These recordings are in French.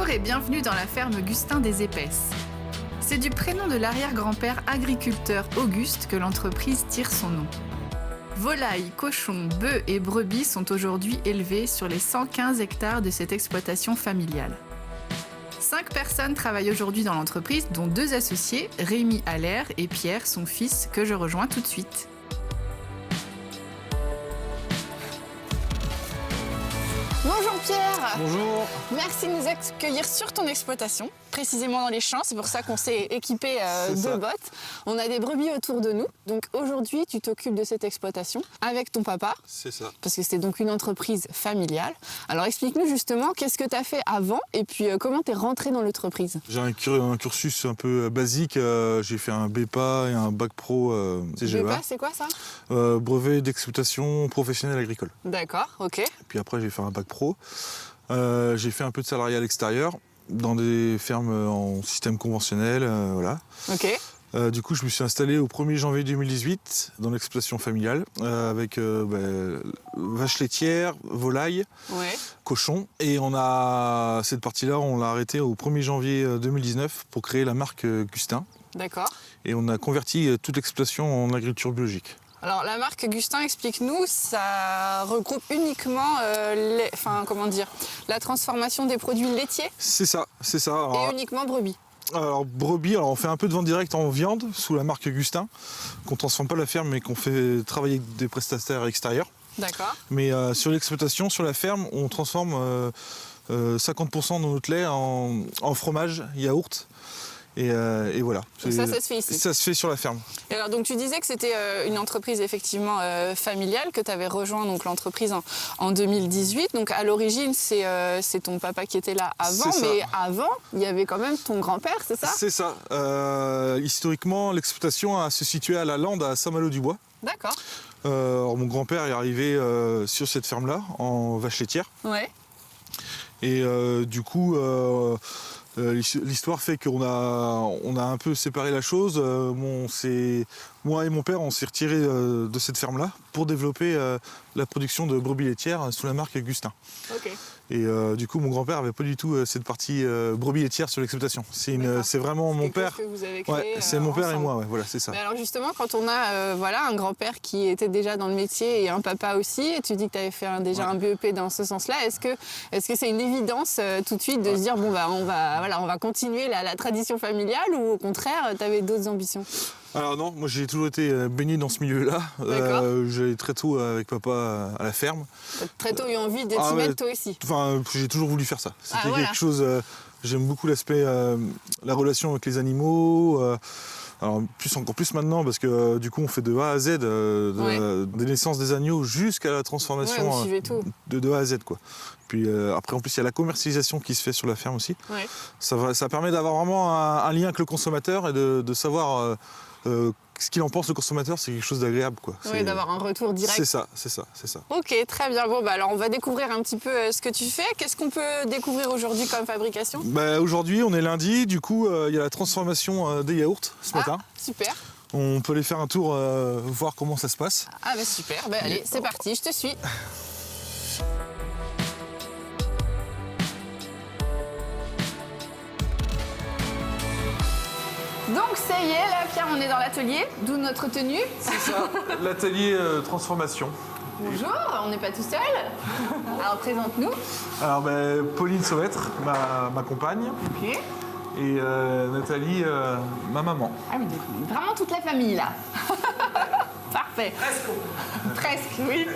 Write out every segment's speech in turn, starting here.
Bonjour et bienvenue dans la ferme Gustin des Épaisses. C'est du prénom de l'arrière-grand-père agriculteur Auguste que l'entreprise tire son nom. Volailles, cochons, bœufs et brebis sont aujourd'hui élevés sur les 115 hectares de cette exploitation familiale. 5 personnes travaillent aujourd'hui dans l'entreprise, dont 2 associés, Rémi Allaire et Pierre, son fils, que je rejoins tout de suite. Bonjour Pierre. Bonjour. Merci de nous accueillir sur ton exploitation, précisément dans les champs. C'est pour ça qu'on s'est équipé de bottes. On a des brebis autour de nous. Donc aujourd'hui, tu t'occupes de cette exploitation avec ton papa. C'est ça. Parce que c'était donc une entreprise familiale. Alors explique-nous justement qu'est-ce que tu as fait avant et puis comment tu es rentré dans l'entreprise. J'ai un cursus un peu basique. J'ai fait un BEPA et un bac pro CGEA. BEPA, c'est quoi ça? Brevet d'exploitation professionnelle agricole. D'accord, ok. Et puis après, j'ai fait un bac pro. J'ai fait un peu de salariat à l'extérieur, dans des fermes en système conventionnel, voilà. Ok. Du coup, je me suis installé au 1er janvier 2018 dans l'exploitation familiale avec vaches laitières, volailles, Ouais. cochons. Et cette partie-là, on l'a arrêtée au 1er janvier 2019 pour créer la marque Gustin. D'accord. Et on a converti toute l'exploitation en agriculture biologique. Alors la marque Gustin, explique-nous, ça regroupe uniquement la transformation des produits laitiers C'est ça, c'est ça. et uniquement brebis. Alors brebis, on fait un peu de vente directe en viande sous la marque Gustin, qu'on ne transforme pas la ferme mais qu'on fait travailler avec des prestataires extérieurs. D'accord. Mais sur l'exploitation, sur la ferme, on transforme 50% de notre lait en fromage, yaourt. Et voilà. Donc ça se fait ici. Ça se fait sur la ferme. Et alors donc tu disais que c'était une entreprise effectivement familiale, que tu avais rejoint donc l'entreprise en 2018. Donc à l'origine c'est ton papa qui était là avant, mais avant il y avait quand même ton grand-père, c'est ça? C'est ça. Historiquement, l'exploitation se situait à la Lande, à Saint-Malo-du-Bois. D'accord. Alors, mon grand-père est arrivé sur cette ferme-là, en vache laitière. Ouais. Et du coup, l'histoire fait qu'on a un peu séparé la chose. Moi et mon père, on s'est retirés de cette ferme-là pour développer la production de brebis laitières sous la marque Gustin. Ok. Et du coup, mon grand-père n'avait pas du tout cette partie brebis laitière sur l'exploitation. C'est vraiment mon père. Que vous avez créé, c'est mon père ensemble. et moi, voilà, c'est ça. Mais alors justement, quand on a un grand-père qui était déjà dans le métier et un papa aussi, et tu dis que tu avais fait un BEP dans ce sens-là, est-ce que c'est une évidence tout de suite de se dire on va continuer la tradition familiale, ou au contraire, tu avais d'autres ambitions? Alors non, moi j'ai toujours été baigné dans ce milieu-là. J'allais très tôt avec papa à la ferme. T'as très tôt eu envie de t'y mettre toi aussi. Enfin, j'ai toujours voulu faire ça. C'était voilà. quelque chose. J'aime beaucoup l'aspect, la relation avec les animaux. Alors encore plus maintenant parce que du coup on fait de A à Z, des naissances des agneaux jusqu'à la transformation vous suivez tout. de A à Z quoi. Puis après en plus il y a la commercialisation qui se fait sur la ferme aussi. Ouais. Ça permet d'avoir vraiment un lien avec le consommateur et de savoir ce qu'il en pense le consommateur, c'est quelque chose d'agréable quoi. Oui, d'avoir un retour direct. C'est ça. Ok, très bien. Bon, alors on va découvrir un petit peu ce que tu fais. Qu'est-ce qu'on peut découvrir aujourd'hui comme fabrication? Aujourd'hui, on est lundi, du coup, il y a la transformation des yaourts ce matin. Super. On peut aller faire un tour, voir comment ça se passe. Ah bah super, allez, c'est parti, je te suis. Donc ça y est, là Pierre, on est dans l'atelier, d'où notre tenue. C'est ça, l'atelier transformation. Bonjour, on n'est pas tout seul. Alors présente-nous. Alors Pauline Sauvetre, ma compagne. Ok. Et Nathalie, ma maman. Ah oui, vraiment toute la famille là. Parfait. Presque, oui.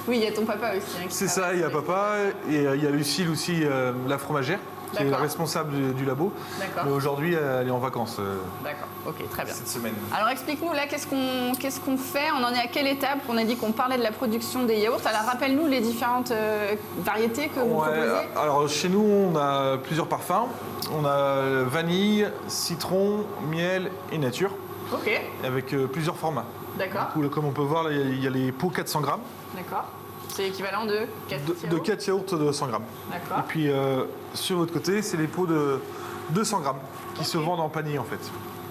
Oui, il y a ton papa aussi. Hein, c'est ça, il y a papa et il y a Lucille aussi, la fromagère, qui est la responsable du labo. D'accord. Mais aujourd'hui, elle est en vacances. D'accord, ok, très bien. Cette semaine. Alors explique-nous là, qu'est-ce qu'on fait? On en est à quelle étape? On a dit qu'on parlait de la production des yaourts. Alors rappelle-nous les différentes variétés que vous proposez. Alors chez nous, on a plusieurs parfums. On a vanille, citron, miel et nature. Ok. Avec plusieurs formats. D'accord. Du coup, comme on peut voir, il y a les pots 400 grammes. D'accord. C'est l'équivalent de 4 yaourts. De 4 yaourts de 100 grammes. D'accord. Et puis sur votre côté, c'est les pots de 200 grammes qui se vendent en panier en fait.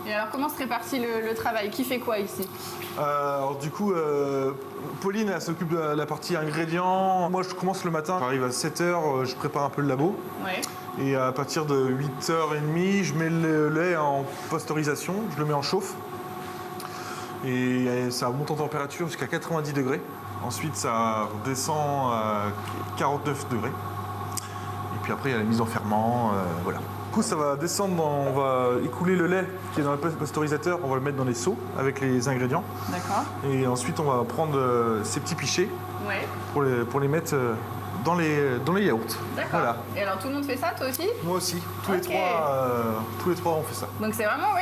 Et alors comment se répartit le travail? Qui fait quoi ici? Alors du coup, Pauline elle s'occupe de la partie ingrédients. Moi je commence le matin, j'arrive à 7h, je prépare un peu le labo. Ouais. Et à partir de 8h30, je mets le lait en pasteurisation, je le mets en chauffe. Et ça monte en température jusqu'à 90 degrés. Ensuite, ça redescend à 49 degrés. Et puis après, il y a la mise en ferment, voilà. Du coup, ça va descendre, on va écouler le lait qui est dans le pasteurisateur, on va le mettre dans les seaux avec les ingrédients. D'accord. Et ensuite, on va prendre ces petits pichets pour les mettre dans les yaourts. D'accord. Voilà. Et alors tout le monde fait ça, toi aussi? Moi aussi. Tous les trois, on fait ça. Donc c'est vraiment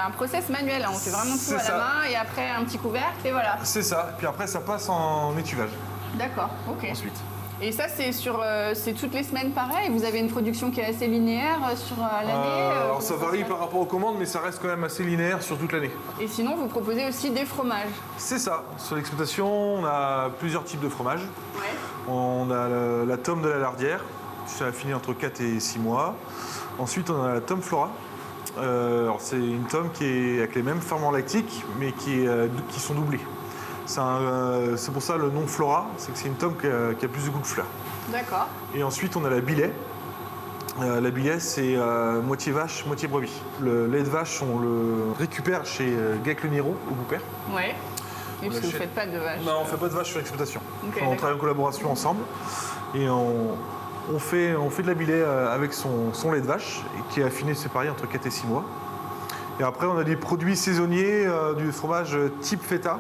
un process manuel, hein. On fait vraiment tout à la main et après un petit couvercle et voilà. C'est ça. Puis après, ça passe en étuvage. D'accord, ok. Ensuite. Et ça, c'est toutes les semaines pareil? Vous avez une production qui est assez linéaire sur l'année? Alors ça varie par rapport aux commandes, mais ça reste quand même assez linéaire sur toute l'année. Et sinon, vous proposez aussi des fromages? C'est ça. Sur l'exploitation, on a plusieurs types de fromages. Ouais. On a la tome de la Lardière, ça a fini entre 4 et 6 mois. Ensuite, on a la tome Flora. Alors c'est une tome qui est avec les mêmes ferments lactiques, mais qui sont doublés. C'est pour ça le nom Flora, c'est que c'est une tome qui a plus de goût de fleur. D'accord. Et ensuite, on a la Billet. La Billet, c'est moitié vache, moitié brebis. Le lait de vache, on le récupère chez Gec Le Niro, au Boupère. Ouais. Oui, parce que vous ne faites pas de vache. Non, on ne fait pas de vache sur l'exploitation. Okay, on travaille en collaboration ensemble et on fait de la Billet avec son lait de vache, qui est affiné, c'est pareil, entre 4 et 6 mois. Et après, on a des produits saisonniers, du fromage type feta.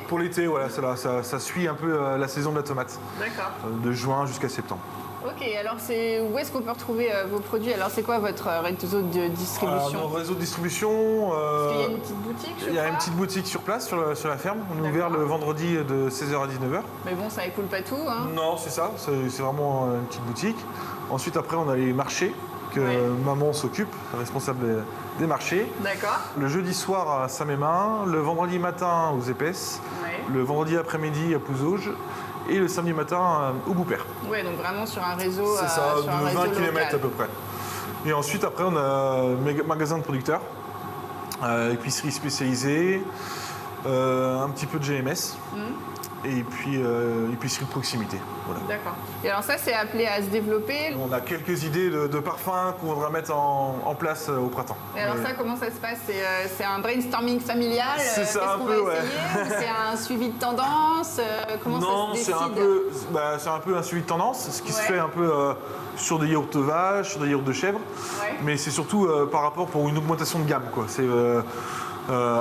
Pour l'été, voilà, ça suit un peu la saison de la tomate. D'accord. De juin jusqu'à septembre. Ok, alors où est-ce qu'on peut retrouver vos produits? Alors c'est quoi votre réseau de distribution? Notre réseau de distribution... Parce qu'il y a une petite boutique, Il y a une petite boutique sur place, sur la ferme. On est ouvert le vendredi de 16h à 19h. Mais bon, ça écoule pas tout, hein? Non, c'est ça, c'est vraiment une petite boutique. Ensuite, après, on a les marchés que maman s'occupe, responsable des marchés. D'accord. Le jeudi soir à Saint-Mémin, le vendredi matin aux Épaisses, le vendredi après-midi à Pouzauges et le samedi matin au Boupère. Oui, donc vraiment sur un réseau. C'est ça, sur de 20 km à peu près. Et ensuite, après, on a magasin de producteurs, épicerie spécialisée, un petit peu de GMS. Et puis épicerie de proximité. Voilà. D'accord. Et alors ça, c'est appelé à se développer? On a quelques idées de parfums qu'on voudra mettre en place au printemps. Et alors ça, comment ça se passe? C'est un brainstorming familial? C'est ça, un peu, ouais. C'est un suivi de tendance? Comment ça se décide? C'est un peu un suivi de tendance, ce qui se fait un peu sur des yaourts de vache, sur des yaourts de chèvre. Ouais. Mais c'est surtout par rapport pour une augmentation de gamme, quoi.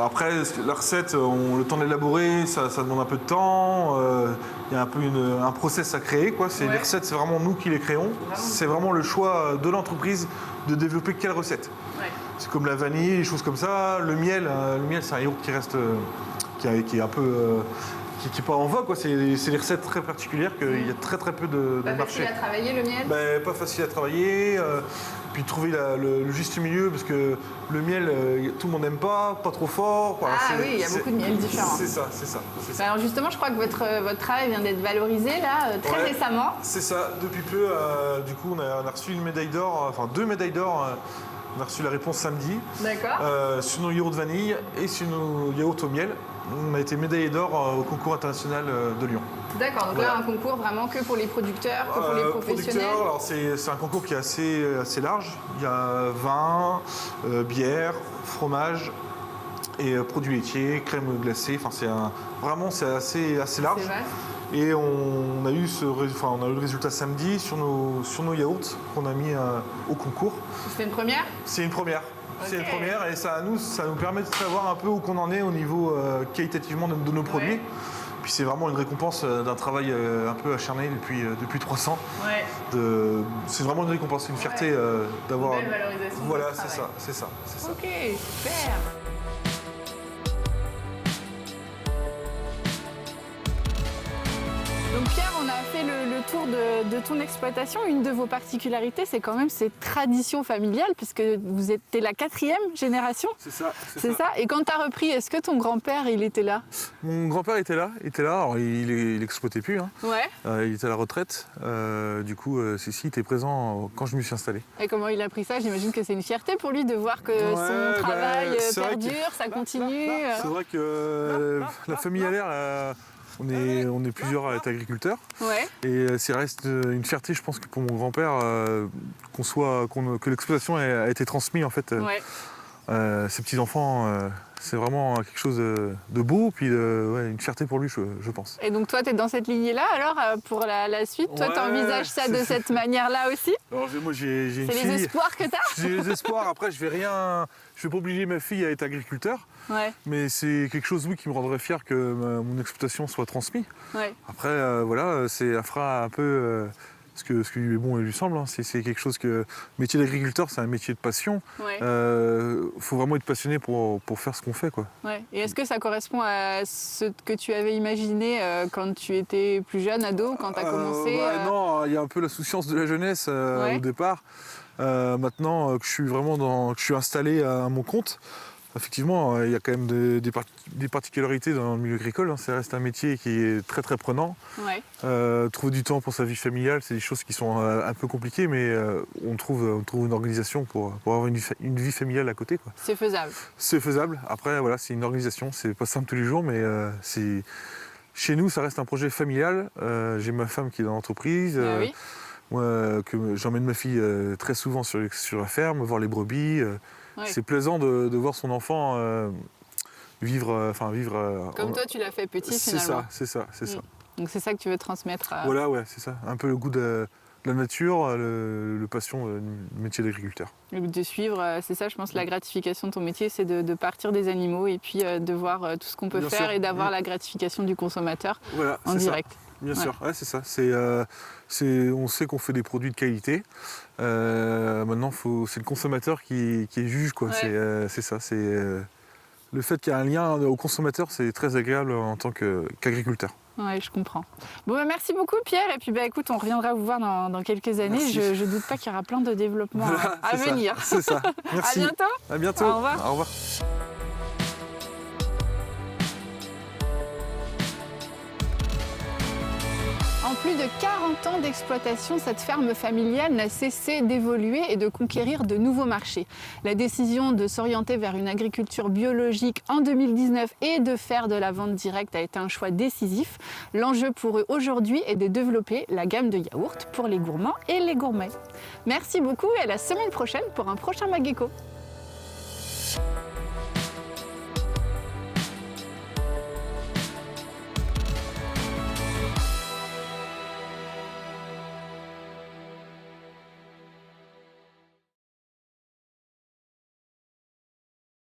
Après, la recette, le temps de l'élaborer, ça demande un peu de temps. Il y a un peu un process à créer, quoi. Les recettes, c'est vraiment nous qui les créons. C'est vraiment le choix de l'entreprise de développer quelle recette. Ouais. C'est comme la vanille, les choses comme ça. Le miel, c'est un yaourt qui reste, qui est un peu, qui n'est pas en vogue, quoi. C'est des recettes très particulières qu'il y a très peu de marché. Pas facile à travailler, le miel? Pas facile à travailler. Puis trouver le juste milieu, parce que le miel, tout le monde n'aime pas trop fort. Oui, il y a beaucoup de miels différents. C'est ça. Alors justement, je crois que votre travail vient d'être valorisé là, très récemment. C'est ça, depuis peu. Du coup, on a reçu une médaille d'or, enfin 2 médailles d'or. On a reçu la réponse samedi. D'accord. Sur nos yaourts vanille et sur nos yaourts au miel. On a été médaillé d'or au concours international de Lyon. D'accord, donc là un concours vraiment que pour les producteurs, que pour les professionnels. Alors c'est un concours qui est assez large. Il y a vin, bière, fromage et produits laitiers, crème glacée. Enfin c'est assez large. Et on a eu le résultat samedi sur nos yaourts qu'on a mis au concours. C'était une première? C'est une première. Okay. C'est une première et ça nous permet de savoir un peu où qu'on en est au niveau qualitativement de nos produits. Puis c'est vraiment une récompense d'un travail un peu acharné depuis 3 ans. C'est vraiment une récompense, une fierté d'avoir. Une belle valorisation. Voilà, c'est ça. Ok, super. Donc Pierre, on a fait le tour de ton exploitation. Une de vos particularités, c'est quand même cette tradition familiale, puisque vous êtes la 4e génération. C'est ça. Et quand tu as repris, est-ce que ton grand-père, il était là? Mon grand-père était là. Alors, il exploitait plus. Hein. Ouais. Il était à la retraite. Du coup, il était présent quand je me suis installé. Et comment il a pris ça? J'imagine que c'est une fierté pour lui de voir que son travail perdure, ça continue. C'est vrai que la famille a l'air... On est plusieurs à être agriculteurs. Ouais. Et ça reste une fierté, je pense, que pour mon grand-père, que l'exploitation a été transmise en fait. Ouais. Ses petits-enfants, c'est vraiment quelque chose de beau, puis une fierté pour lui, je pense. Et donc toi, tu es dans cette lignée-là alors pour la suite? Toi, tu envisages ça de cette manière-là aussi? Alors, moi, j'ai une fille. C'est les espoirs que tu as? J'ai les espoirs. Après, je vais pas obliger ma fille à être agriculteur. Ouais. Mais c'est quelque chose, oui, qui me rendrait fier que mon exploitation soit transmise. Ouais. Après, elle fera un peu ce qui lui est bon et lui semble. Hein. C'est quelque chose que... Le métier d'agriculteur, c'est un métier de passion. Ouais. Faut vraiment être passionné pour faire ce qu'on fait, quoi. Ouais. Et est-ce que ça correspond à ce que tu avais imaginé quand tu étais plus jeune, ado, quand tu as commencé Non, il y a un peu la souciance de la jeunesse au départ. Maintenant que je suis installé à mon compte, effectivement, il y a quand même des particularités dans le milieu agricole. Hein. Ça reste un métier qui est très très prenant. Ouais. Trouver du temps pour sa vie familiale, c'est des choses qui sont un peu compliquées, mais on trouve une organisation pour avoir une vie familiale à côté, quoi. C'est faisable. C'est faisable. Après, voilà, c'est une organisation. C'est pas simple tous les jours, mais chez nous, ça reste un projet familial. J'ai ma femme qui est dans l'entreprise. Oui. Moi, j'emmène ma fille très souvent sur la ferme, voir les brebis. Ouais. C'est plaisant de voir son enfant vivre. Comme toi, tu l'as fait petit finalement. C'est ça. Donc c'est ça que tu veux transmettre. Voilà, ouais, c'est ça. Un peu le goût de la nature, le passion du métier d'agriculteur. Le but de suivre, c'est ça, je pense, la gratification de ton métier, c'est de partir des animaux et puis de voir tout ce qu'on peut faire et d'avoir la gratification du consommateur en direct. Bien sûr, ouais, c'est ça. On sait qu'on fait des produits de qualité. Maintenant, c'est le consommateur qui juge, quoi. Ouais. C'est ça. Le fait qu'il y ait un lien au consommateur, c'est très agréable en tant qu'agriculteur. Oui, je comprends. Bon, merci beaucoup, Pierre. Et puis, écoute, on reviendra vous voir dans quelques années. Je ne doute pas qu'il y aura plein de développements à venir. C'est ça. Merci. À bientôt. À bientôt. Au revoir. Au revoir. En plus de 40 ans d'exploitation, cette ferme familiale n'a cessé d'évoluer et de conquérir de nouveaux marchés. La décision de s'orienter vers une agriculture biologique en 2019 et de faire de la vente directe a été un choix décisif. L'enjeu pour eux aujourd'hui est de développer la gamme de yaourts pour les gourmands et les gourmets. Merci beaucoup et à la semaine prochaine pour un prochain Mageco.